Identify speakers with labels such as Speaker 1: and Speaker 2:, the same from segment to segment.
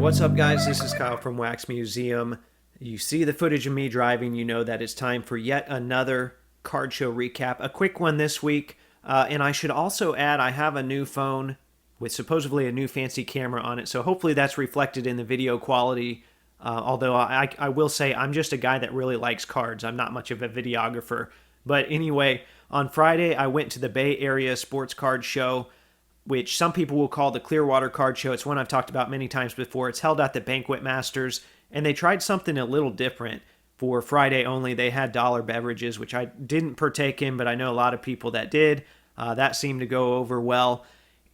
Speaker 1: What's up, guys? This is Kyle from Wax Museum. You see the footage of me driving, you know that it's time for yet another card show recap. A quick one this week. And I should also add, I have a new phone with supposedly a new fancy camera on it, so hopefully that's reflected in the video quality. Although I will say I'm just a guy that really likes cards. I'm not much of a videographer. But anyway, on Friday, I went to the Bay Area Sports Card Show, which some people will call the Clearwater Card Show. It's one I've talked about many times before. It's held at the Banquet Masters, and they tried something a little different. For Friday only, they had dollar beverages, which I didn't partake in, but I know a lot of people that did. That seemed to go over well.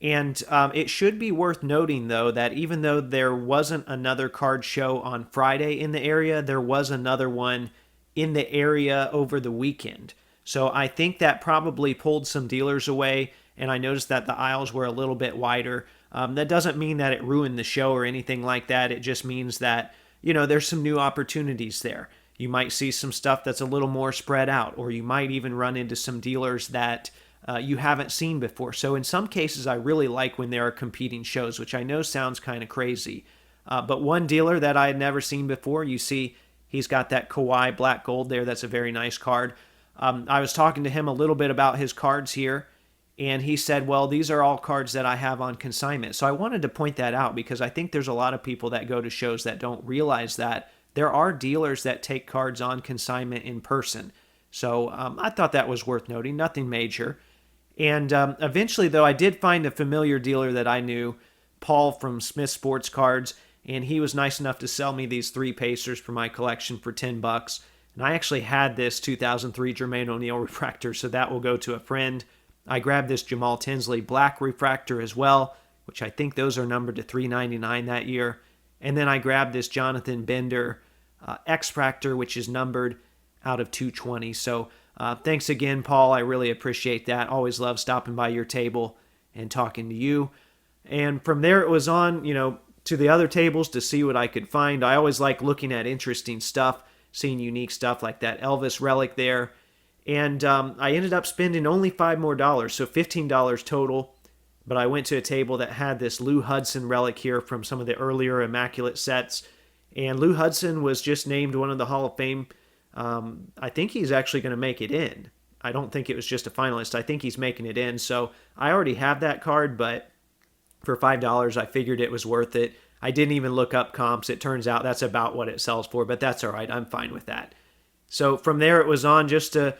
Speaker 1: And it should be worth noting, though, that even though there wasn't another card show on Friday in the area, there was another one in the area over the weekend. So I think that probably pulled some dealers away, and I noticed that the aisles were a little bit wider. That doesn't mean that it ruined the show or anything like that. It just means that, you know, there's some new opportunities there. You might see some stuff that's a little more spread out, or you might even run into some dealers that you haven't seen before. So in some cases, I really like when there are competing shows, which I know sounds kind of crazy. But one dealer that I had never seen before, you see he's got that Kawhi black gold there. That's a very nice card. I was talking to him a little bit about his cards here, and he said, well, these are all cards that I have on consignment. So I wanted to point that out because I think there's a lot of people that go to shows that don't realize that there are dealers that take cards on consignment in person. So I thought that was worth noting, nothing major. And eventually, though, I did find a familiar dealer that I knew, Paul from Smith Sports Cards, and he was nice enough to sell me these 3 Pacers for my collection for $10. And I actually had this 2003 Jermaine O'Neal refractor, so that will go to a friend. I grabbed this Jamal Tinsley black refractor as well, which I think those are numbered to $399 that year. And then I grabbed this Jonathan Bender X-Fractor, which is numbered out of 220. So thanks again, Paul. I really appreciate that. Always love stopping by your table and talking to you. And from there, it was on, to the other tables to see what I could find. I always like looking at interesting stuff, seeing unique stuff like that Elvis relic there. And I ended up spending only $5 more, so $15 total. But I went to a table that had this Lou Hudson relic here from some of the earlier Immaculate sets. And Lou Hudson was just named one of the Hall of Fame. I think he's actually going to make it in. I don't think it was just a finalist. I think he's making it in. So I already have that card, but for $5, I figured it was worth it. I didn't even look up comps. It turns out that's about what it sells for, but that's all right. I'm fine with that. So from there, it was on just to,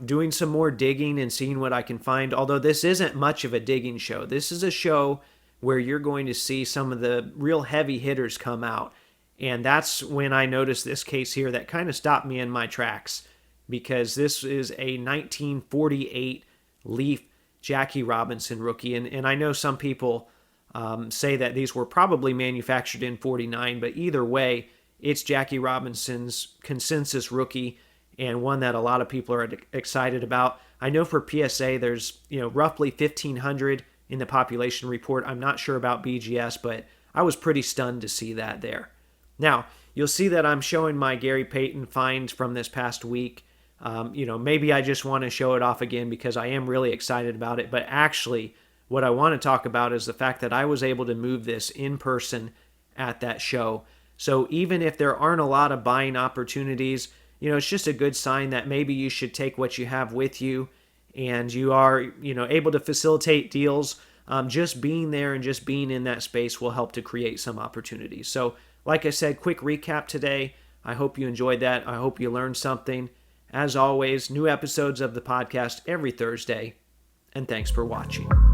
Speaker 1: doing some more digging and seeing what I can find. Although this isn't much of a digging show. This is a show where you're going to see some of the real heavy hitters come out. And that's when I noticed this case here that kind of stopped me in my tracks, because this is a 1948 Leaf Jackie Robinson rookie. And I know some people say that these were probably manufactured in 49, but either way, it's Jackie Robinson's consensus rookie and one that a lot of people are excited about. I know for PSA, there's roughly 1,500 in the population report. I'm not sure about BGS, but I was pretty stunned to see that there. Now, you'll see that I'm showing my Gary Payton finds from this past week. Maybe I just want to show it off again because I am really excited about it. But actually, what I want to talk about is the fact that I was able to move this in person at that show. So even if there aren't a lot of buying opportunities, it's just a good sign that maybe you should take what you have with you and you are, able to facilitate deals. Just being there and just being in that space will help to create some opportunities. So like I said, quick recap today. I hope you enjoyed that. I hope you learned something. As always, new episodes of the podcast every Thursday. And thanks for watching.